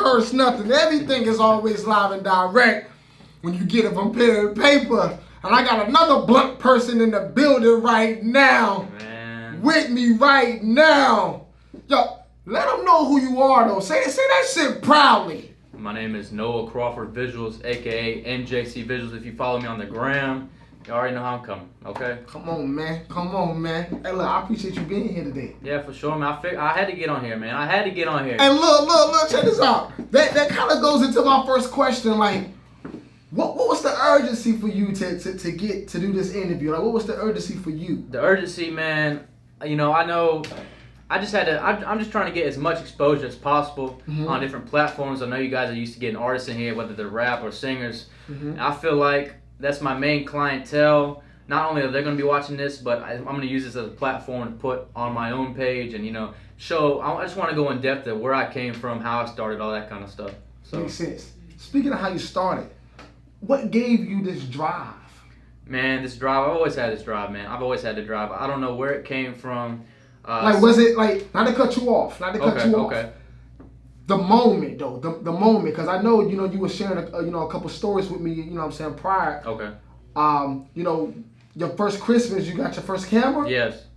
rehearse nothing. Everything is always live and direct when you get it from pen and paper. And I got another blunt person in the building right now. Man. With me right now. Yo, let them know who you are, though. Say that shit proudly. My name is Noah Crawford Visuals, aka NJC Visuals. If you follow me on the gram, you already know how I'm coming, okay? Come on, man. Hey, look, I appreciate you being here today. Yeah, for sure, man. I had to get on here, man. I had to get on here. And look, check this out. That kind of goes into my first question. Like, what was the urgency for you to get to do this interview? Like, what was the urgency for you? The urgency, man. You know, I just had to. I'm just trying to get as much exposure as possible on different platforms. I know you guys are used to getting artists in here, whether they're rap or singers. I feel like that's my main clientele. Not only are they going to be watching this, but I'm going to use this as a platform to put on my own page and, you know, show. I just want to go in depth at where I came from, how I started, all that kind of stuff. So. Makes sense. Speaking of how you started, what gave you this drive? Man, this drive, I've always had this drive, man. I've always had the drive. I don't know where it came from. Was it like, not to cut you off, Okay. The moment, though, the moment, because I know, you know, you were sharing, a couple stories with me, you know what I'm saying, prior. Okay. You know, your first Christmas, you got your first camera?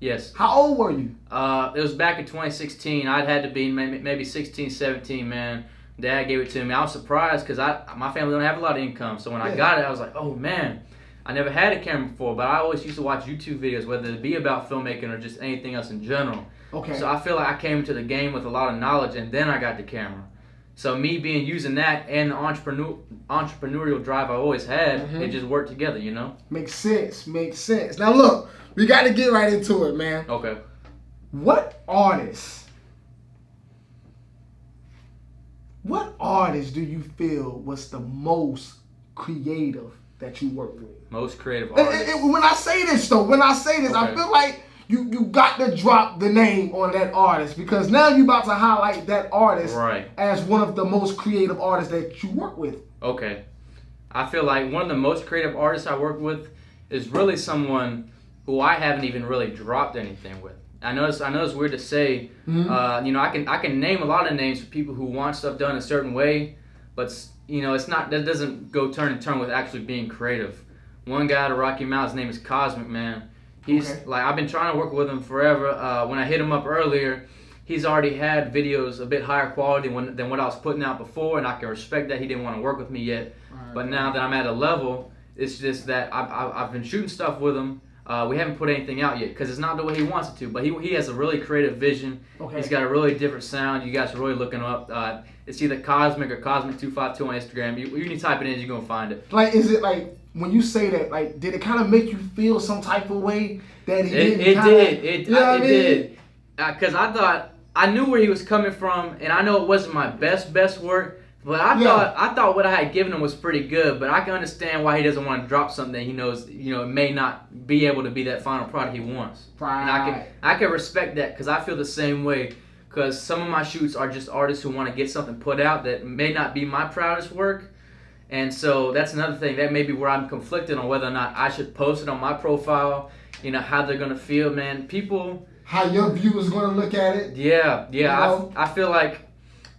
Yes. How old were you? It was back in 2016. I'd had to be maybe 16, 17, man. Dad gave it to me. I was surprised because my family don't have a lot of income. So when I got it, I was like, oh, man. I never had a camera before, but I always used to watch YouTube videos, whether it be about filmmaking or just anything else in general. Okay. So I feel like I came into the game with a lot of knowledge, and then I got the camera. So me using that and the entrepreneurial drive I always had, it just worked together, you know? Makes sense. Now look, we got to get right into it, man. Okay. What artist do you feel was the most creative that you worked with? Most creative artist. When I say this, Okay. I feel like you got to drop the name on that artist, because now you about to highlight that artist as one of the most creative artists that you work with. Okay. I feel like one of the most creative artists I work with is really someone who I haven't even really dropped anything with. I know it's weird to say. You know, I can name a lot of names for people who want stuff done a certain way, but you know, that doesn't go turn and turn with actually being creative. One guy out of Rocky Mount, his name is Cosmic, man. He's like, I've been trying to work with him forever. When I hit him up earlier, he's already had videos a bit higher quality than what I was putting out before, and I can respect that he didn't want to work with me yet. But now that I'm at a level, it's just that I've been shooting stuff with him. We haven't put anything out yet because it's not the way he wants it to. But he has a really creative vision. He's got a really different sound. You guys are really looking him up. It's either Cosmic or Cosmic252 on Instagram. You need to type it in, you're going to find it. Like, is it like, when you say that, like, did it kind of make you feel some type of way that he didn't It did. Because I knew where he was coming from, and I know it wasn't my best work, but I thought what I had given him was pretty good. But I can understand why he doesn't want to drop something that he knows, you know, it may not be able to be that final product he wants. Right. And I can respect that, because I feel the same way. Because some of my shoots are just artists who want to get something put out that may not be my proudest work. And so that's another thing. That may be where I'm conflicted on whether or not I should post it on my profile. You know, how they're going to feel, man. People... How your viewers going to look at it. Yeah. You know? I feel like...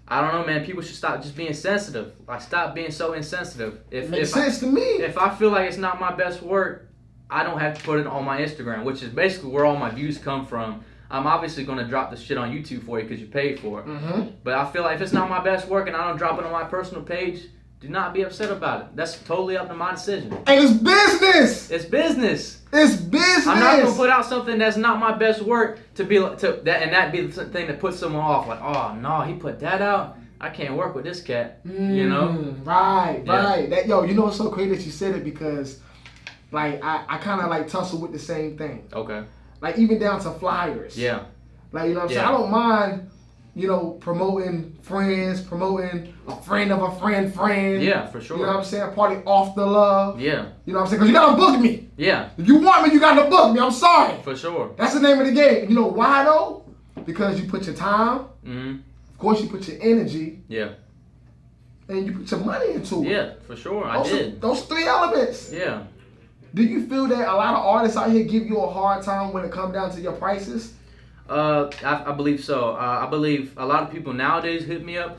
I don't know, man. People should stop just being sensitive. Like, stop being so insensitive. Makes sense to me. If I feel like it's not my best work, I don't have to put it on my Instagram, which is basically where all my views come from. I'm obviously going to drop the shit on YouTube for you because you paid for it. But I feel like if it's not my best work and I don't drop it on my personal page, do not be upset about it. That's totally up to my decision. And it's business. It's business. It's business. I'm not gonna put out something that's not my best work that be the thing that puts someone off. Like, oh no, he put that out. I can't work with this cat. You know? Right. That you know, it's so crazy that you said it, because like I kind of like tussle with the same thing. Okay. Like, even down to flyers. Yeah. Like, you know what I'm saying? I don't mind, you know, promoting friends, promoting a friend of a friend. Yeah, for sure. You know what I'm saying? Party off the love. Yeah. You know what I'm saying? Because you got to book me. Yeah. If you want me, you got to book me. I'm sorry. For sure. That's the name of the game. You know why, though? Because you put your time. Of course, you put your energy. Yeah. And you put your money into it. Yeah, for sure. I did. Those three elements. Yeah. Do you feel that a lot of artists out here give you a hard time when it comes down to your prices? I believe so. I believe a lot of people nowadays hit me up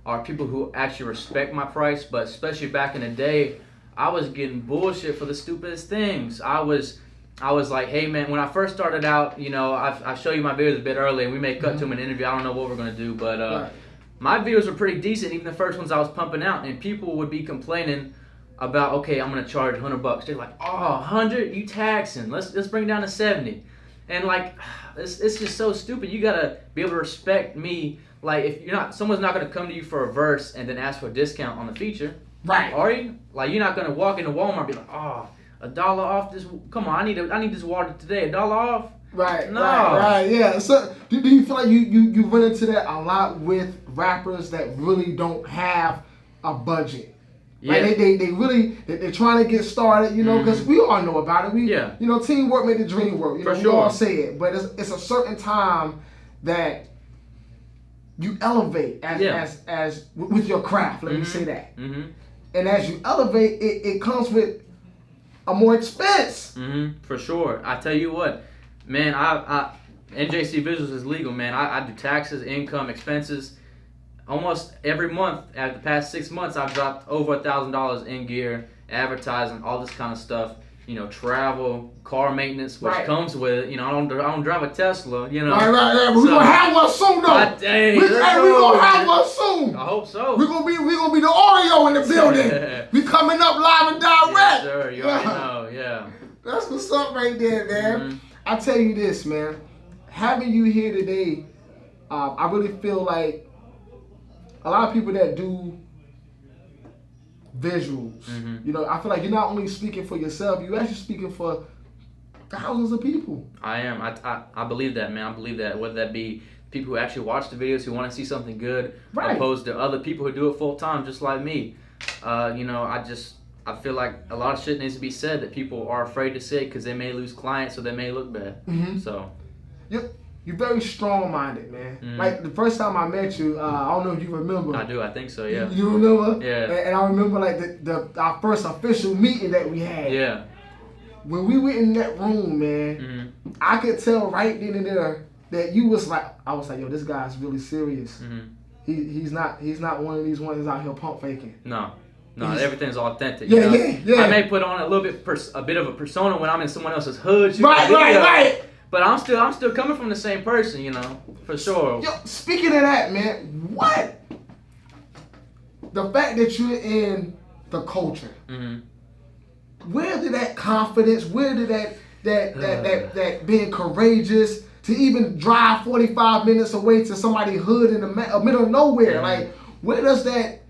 are people who actually respect my price. But especially back in the day, I was getting bullshit for the stupidest things. I was like, hey man, when I first started out, you know, I show you my videos a bit early, and we may cut to them in an interview. I don't know what we're gonna do, but Right. my videos were pretty decent, even the first ones I was pumping out, and people would be complaining about, okay, I'm gonna charge $100. They're like, oh, 100, you taxing? Let's bring it down to 70, and like, it's just so stupid. You gotta be able to respect me. Like, if you're not, someone's not gonna come to you for a verse and then ask for a discount on the feature, Right. are you? Like, you're not gonna walk into Walmart and be like, oh, $1 off this. Come on, I need this water today. $1 off. Right, No. right, yeah. So, do you feel like you run into that a lot with rappers that really don't have a budget? Yeah. Like they're trying to get started, you know, because we all know about it. Yeah. You know, teamwork made the dream work. You know, For we sure. all say it, but it's a certain time that you elevate as with your craft. Let me say that. Mm-hmm. And as you elevate, it comes with a more expense. Mm-hmm. For sure. I tell you what, man, I NJC Visuals is legal, man. I do taxes, income, expenses. Almost every month, at the past 6 months, I've dropped over $1,000 in gear, advertising, all this kind of stuff. You know, travel, car maintenance, which Right. comes with it. You know, I don't drive a Tesla. You know, Right. But we're gonna have one soon, though. Dang, we gonna have one soon. I hope so. We're gonna be the Oreo in the building. We coming up live and direct. Yes, sir. You already know. Yeah. That's what's up right there, man. Mhm. I tell you this, man. Having you here today, I really feel like a lot of people that do visuals, you know, I feel like you're not only speaking for yourself, you're actually speaking for thousands of people. I am. I believe that, man. I believe that. Whether that be people who actually watch the videos, who want to see something good, Right. opposed to other people who do it full time, just like me. You know, I feel like a lot of shit needs to be said that people are afraid to say because they may lose clients or they may look bad. So. You're very strong-minded, man. Like the first time I met you, I don't know if you remember. I do. I think so. Yeah. You remember? Yeah. And I remember like our first official meeting that we had. Yeah. When we went in that room, man, I could tell right then and there that you was like, I was like, yo, this guy's really serious. He's not one of these ones out here pump faking. No, everything's authentic. Yeah, you know? yeah. I may put on a little bit, a bit of a persona when I'm in someone else's hood. Right. But I'm still coming from the same person, you know, for sure. Yo, speaking of that, man, what? The fact that you're in the culture, where did that confidence, where did that being courageous to even drive 45 minutes away to somebody's hood in the middle of nowhere, like where does it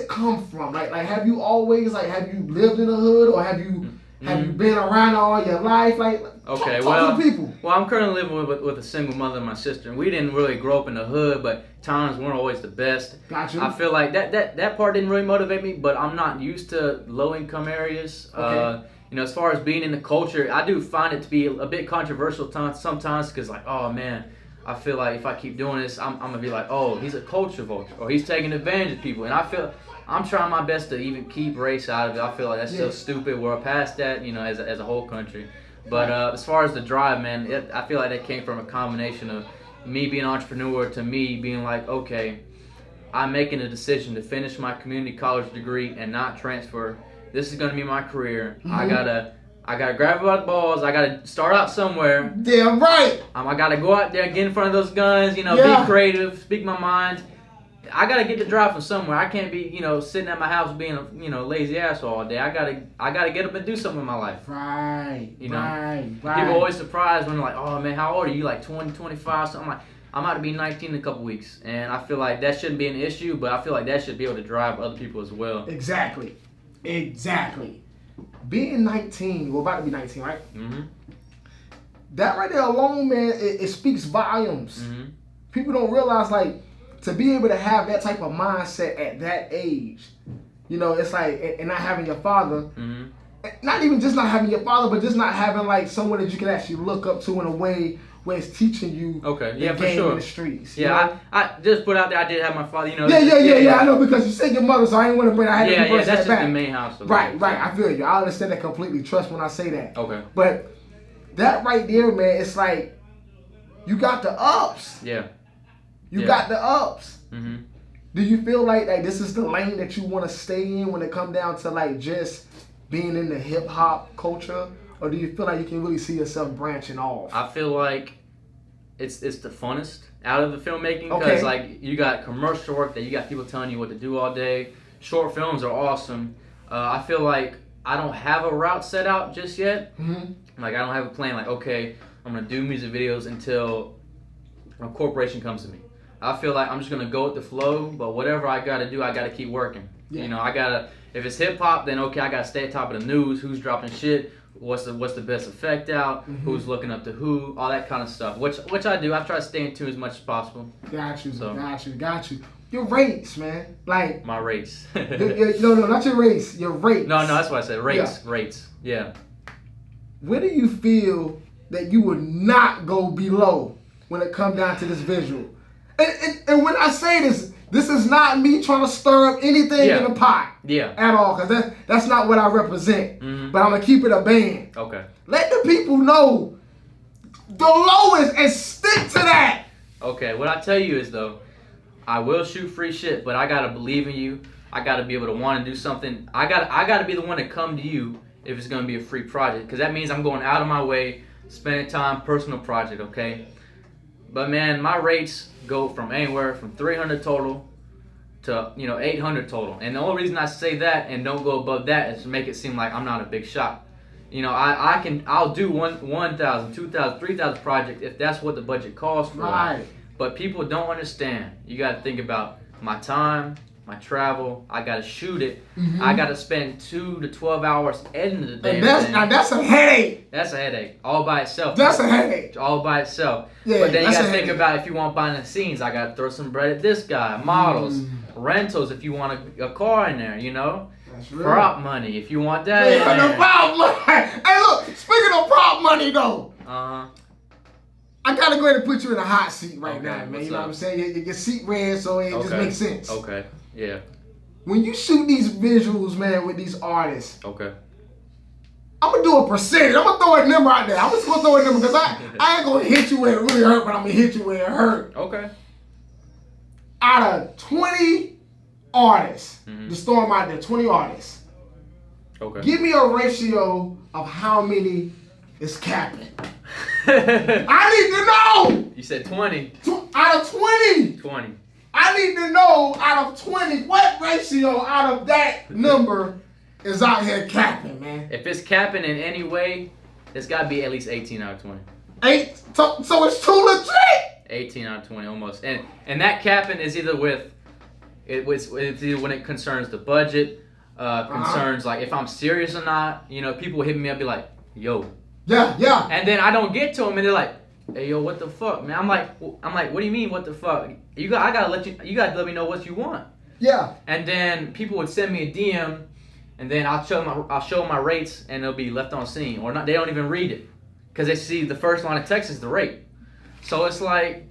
come from? Like have you always have you lived in the hood, or have you been around all your life? Like, okay, talk to the people. Well, I'm currently living with a single mother and my sister, and we didn't really grow up in the hood, but times weren't always the best. Gotcha. I feel like that part didn't really motivate me, but I'm not used to low income areas. Okay. You know, as far as being in the culture, I do find it to be a bit controversial sometimes, because like, oh man, I feel like if I keep doing this, I'm gonna be like, oh, he's a culture vulture, or he's taking advantage of people, and I feel I'm trying my best to even keep race out of it. I feel like that's so stupid. We're past that, you know, as a whole country. But as far as the drive, man, I feel like that came from a combination of me being an entrepreneur to me being like, okay, I'm making a decision to finish my community college degree and not transfer. This is gonna be my career. I gotta grab about the balls. I gotta start out somewhere. Damn right. I gotta go out there, get in front of those guns, you know, be creative, speak my mind. I gotta get the drive from somewhere. I can't be, you know, sitting at my house being a, you know, lazy ass all day. I gotta get up and do something in my life. Right. You know, right. People always surprised when they're like, "Oh man, how old are you? Like 20, 25, something." Like, I'm about to be 19 in a couple weeks, and I feel like that shouldn't be an issue, but I feel like that should be able to drive other people as well. Exactly. Being 19, we're about to be 19, right? That right there alone, man, it speaks volumes. People don't realize, like, to be able to have that type of mindset at that age, you know, it's like, and not having your father, not even just not having your father, but just not having like someone that you can actually look up to in a way where it's teaching you the game for sure. in the streets. I just put out there, I did have my father, you know. Yeah, I know, because you said your mother, so I didn't want to bring, I had to that's that just back. the main house. Right, I feel you. I understand that completely. Trust when I say that. Okay. But that right there, man, it's like, you got the ups. Yeah. You got the ups. Do you feel like this is the lane that you want to stay in when it come down to like just being in the hip hop culture, or do you feel like you can really see yourself branching off? I feel like it's the funnest out of the filmmaking because like you got commercial work that you got people telling you what to do all day. Short films are awesome. I feel like I don't have a route set out just yet. Mm-hmm. Like I don't have a plan. Like okay, I'm gonna do music videos until a corporation comes to me. I feel like I'm just gonna go with the flow, but whatever I gotta do, I gotta keep working. Yeah. You know, I gotta. If it's hip hop, then okay, I gotta stay at top of the news. Who's dropping shit? What's the best effect out? Mm-hmm. Who's looking up to who? All that kind of stuff. Which I do. I try to stay in tune as much as possible. Got you. Your rates, man. Like my rates. No, not your race. Your rates. No, that's what I said. Rates. Yeah. Rates. Yeah. Where do you feel that you would not go below when it comes down to this visual? And when I say this is not me trying to stir up anything in the pot. Yeah. At all, because that's not what I represent. Mm-hmm. But I'm going to keep it a band. Okay. Let the people know the lowest and stick to that. Okay. What I tell you is, though, I will shoot free shit, but I got to believe in you. I got to be able to want to do something. I got to be the one to come to you if it's going to be a free project, because that means I'm going out of my way, spending time, personal project, okay? But, man, my rates go from anywhere from 300 total to 800 total, and the only reason I say that and don't go above that is to make it seem like I'm not a big shot. You know, I'll do 1,000, 2,000, 3,000 project if that's what the budget calls for. Right. But people don't understand. You got to think about my time, my travel. I got to shoot it. Mm-hmm. I got to spend 2 to 12 hours editing the damn thing. Now that's a headache. That's a headache all by itself. That's a headache. All by itself. Yeah, but then you got to think about if you want behind the scenes. I got to throw some bread at this guy. Models, rentals if you want a car in there, you know. That's real. Prop money if you want that. Yeah, no prop money. Hey, look. Speaking of prop money, though. I gotta go ahead and put you in a hot seat right now, man. You know what I'm saying? Your seat red, so it just makes sense. Okay. Yeah. When you shoot these visuals, man, with these artists, okay, I'm gonna do a percentage. I'm gonna throw a number out there. I'm just gonna throw a number because I ain't gonna hit you where it really hurt, but I'm gonna hit you where it hurt. Okay. Out of 20 artists, just throw them out there, 20 artists. Okay. Give me a ratio of how many is capping. I need to know. You said 20. Out of 20. 20. I need to know out of 20, what ratio out of that number is out here capping, man. If it's capping in any way, it's got to be at least 18 out of 20. So it's too legit. 18 out of 20 almost. And that capping is either it's either when it concerns the budget, concerns like if I'm serious or not. You know, people hit me up be like, yo. Yeah. And then I don't get to them and they're like, hey yo, what the fuck, man? I'm like, what do you mean, what the fuck? You gotta let me know what you want. Yeah. And then people would send me a DM, and then I'll show them my rates, and they'll be left on scene, or not. They don't even read it, because they see the first line of text is the rate. So it's like,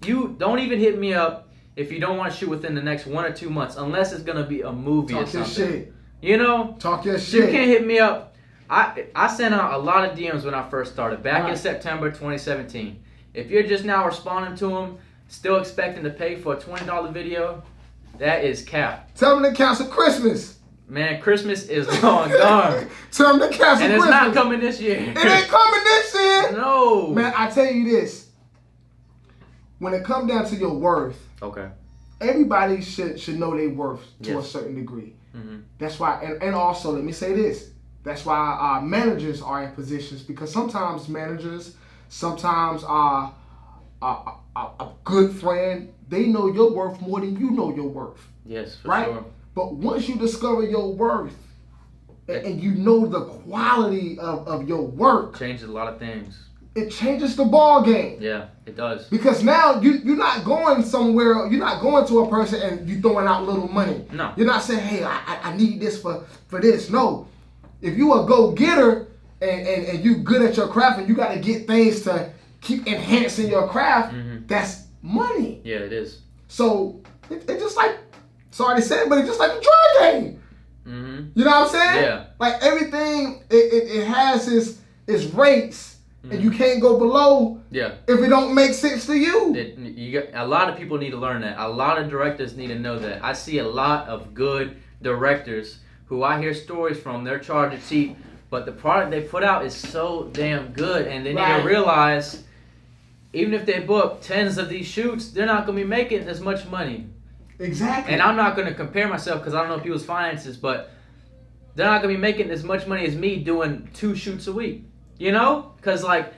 you don't even hit me up if you don't want to shoot within the next 1 or 2 months, unless it's gonna be a movie or something. Talk your shit. You know? Talk your shit. You can't hit me up. I sent out a lot of DMs when I first started, back in September 2017. If you're just now responding to them, still expecting to pay for a $20 video, that is cap. Tell them to cancel Christmas. Man, Christmas is long gone. Tell them to cancel Christmas. And it's not coming this year. It ain't coming this year. No. Man, I tell you this. When it comes down to your worth, okay, everybody should know their worth to a certain degree. Mm-hmm. That's why, and also, let me say this. That's why managers are in positions, because sometimes managers, sometimes a good friend, they know your worth more than you know your worth. Yes, for right? sure. But once you discover your worth and you know the quality of your work, changes a lot of things. It changes the ball game. Yeah, it does. Because now you're not going somewhere, you're not going to a person and you throwing out little money. No. You're not saying, hey, I need this for this. No. If you a go-getter and you good at your craft and you got to get things to keep enhancing your craft, that's money. Yeah, it is. So it's just like, sorry to say it, but it's just like a drug game. Mm-hmm. You know what I'm saying? Yeah. Like everything, it has its rates and you can't go below. Yeah. If it don't make sense to you. A lot of people need to learn that. A lot of directors need to know that. I see a lot of good directors who I hear stories from. They're charged cheap, but the product they put out is so damn good, and they need to realize, even if they book tens of these shoots, they're not going to be making as much money. Exactly. And I'm not going to compare myself because I don't know people's finances, but they're not going to be making as much money as me doing 2 shoots a week. You know? Because, like,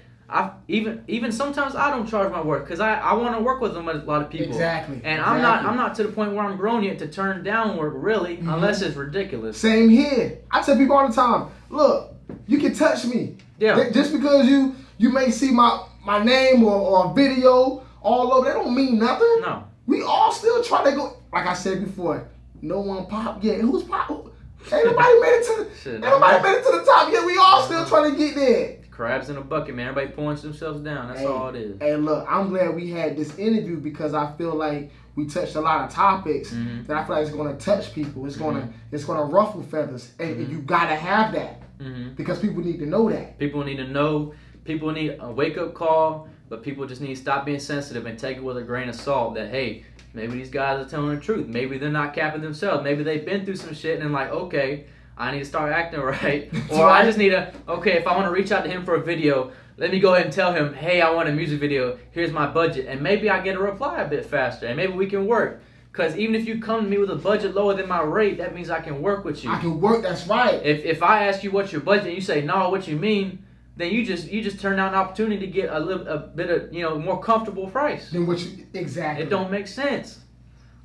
even sometimes I don't charge my work because I want to work with a lot of people. Exactly. And I'm not to the point where I'm grown yet to turn down work, really, unless it's ridiculous. Same here. I tell people all the time, look, you can touch me. Yeah. Just because you may see my name or a video all over, that don't mean nothing. No. We all still try to go, like I said before, no one pop yet. Who's pop? Ain't nobody made it to the top yet. We all still trying to get there. Crabs in a bucket, man. Everybody points themselves down. That's all it is. And look, I'm glad we had this interview because I feel like we touched a lot of topics that I feel like it's gonna touch people. It's gonna ruffle feathers, and you gotta have that because people need to know that. People need to know. People need a wake up call, but people just need to stop being sensitive and take it with a grain of salt. That hey, maybe these guys are telling the truth. Maybe they're not capping themselves. Maybe they've been through some shit and like, okay, I need to start acting right. Or I just need to, okay, if I want to reach out to him for a video, let me go ahead and tell him, hey, I want a music video. Here's my budget. And maybe I get a reply a bit faster. And maybe we can work. Because even if you come to me with a budget lower than my rate, that means I can work with you. I can work, that's right. If I ask you what's your budget and you say, no, what you mean, then you just turn down an opportunity to get a bit of, more comfortable price. Then what you, exactly. It don't make sense.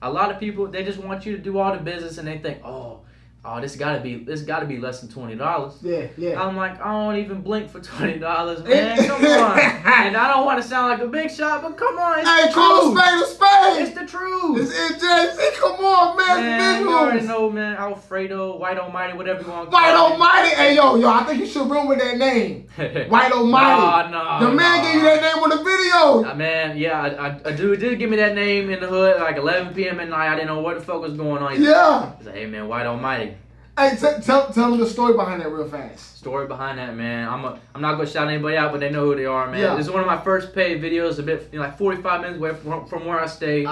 A lot of people, they just want you to do all the business and they think, oh, this gotta be less than $20. Yeah. I'm like, I don't even blink for $20, man. Come on. And I don't want to sound like a big shot, but come on, it's the call truth. a spade. It's the truth. It's NJC. Come on, man. You already know, man. Alfredo, White Almighty, whatever you want to call White it. Almighty. Hey, yo, I think you should run with that name. White Almighty. No. The man gave you that name on the video. Man, yeah, a dude did give me that name in the hood like 11 p.m. at night. I didn't know what the fuck was going on. Yeah. He's like, hey, man, White Almighty. Hey, tell them the story behind that real fast. Story behind that, man. I'm not gonna shout anybody out, but they know who they are, man. Yeah. This is one of my first paid videos, a bit like 45 minutes away from where I stay.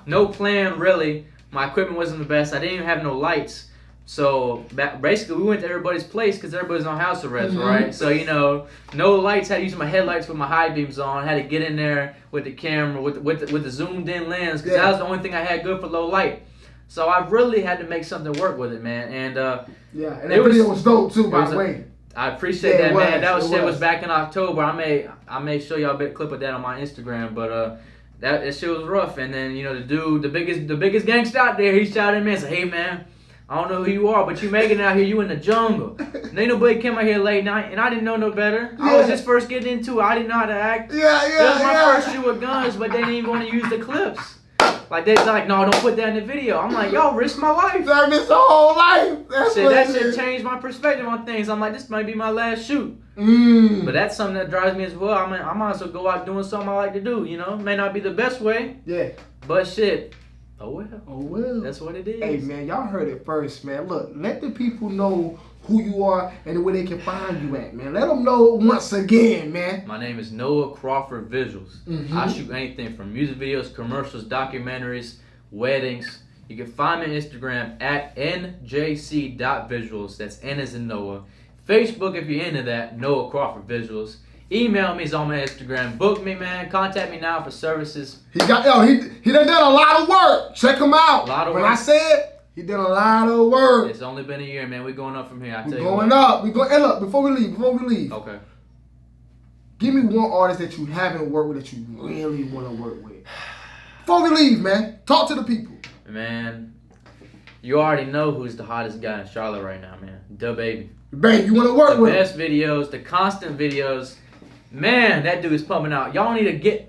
No plan really. My equipment wasn't the best. I didn't even have no lights. So basically, we went to everybody's place because everybody's on house arrest, right? So no lights. Had to use my headlights with my high beams on. Had to get in there with the camera with the zoomed in lens because that was the only thing I had good for low light. So I really had to make something work with it, man. And and that video was dope too, by the way. I appreciate that, man. That was back in October. I may show y'all a bit clip of that on my Instagram, but that shit was rough. And then the dude, the biggest gangster out there, he shouted at me and said, "Hey, man, I don't know who you are, but you making it out here. You in the jungle. And ain't nobody came out here late night, and I didn't know no better. I was just first getting into it. I didn't know how to act. It was my first shoot with guns, but they didn't even want to use the clips." Like they're like, no, don't put that in the video. I'm like, yo, risk my life. I risked the whole life. That shit changed my perspective on things. I'm like, this might be my last shoot. But that's something that drives me as well. I mean, I might as well go out doing something I like to do. May not be the best way. Yeah. But shit. Oh well. That's what it is. Hey man, y'all heard it first, man. Look, let the people know who you are and where they can find you at, man. Let them know once again, man. My name is Noah Crawford Visuals. I shoot anything from music videos, commercials, documentaries, weddings. You can find me on Instagram at njc.visuals. That's N as in Noah. Facebook, if you're into that, Noah Crawford Visuals. Email me, is on my Instagram. Book me, man. Contact me now for services. He done done a lot of work. Check him out. A lot of work. When I said he did a lot of work. It's only been a year, man. We're going up from here. We're going up. Hey, look, before we leave. Okay. Give me one artist that you haven't worked with that you really want to work with. Before we leave, man, talk to the people. Man, you already know who's the hottest guy in Charlotte right now, man. DaBaby. Babe, you want to work with the best videos, the constant videos. Man, that dude is pumping out. Y'all need to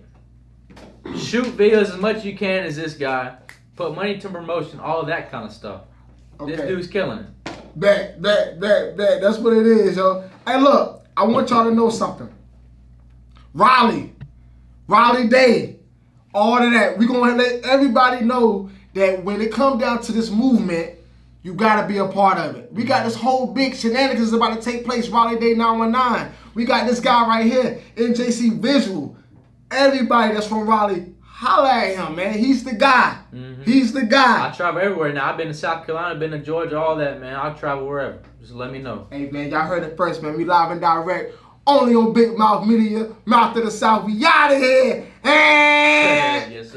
shoot videos as much as you can as this guy. Put money to promotion, all of that kind of stuff. Okay. This dude's killing it. Bet. That's what it is, yo. Hey, look, I want y'all to know something. Raleigh Day, all of that. We're going to let everybody know that when it comes down to this movement, you gotta be a part of it. We got this whole big shenanigans about to take place, Raleigh Day 919. We got this guy right here, NJC Visual. Everybody that's from Raleigh, holla at him, man. He's the guy. He's the guy. I travel everywhere now. I've been to South Carolina, been to Georgia, all that, man. I'll travel wherever. Just let me know. Hey, man, y'all heard it first, man. We live and direct. Only on Big Mouth Media. Mouth of the South. We out of here. Hey! Yes, sir.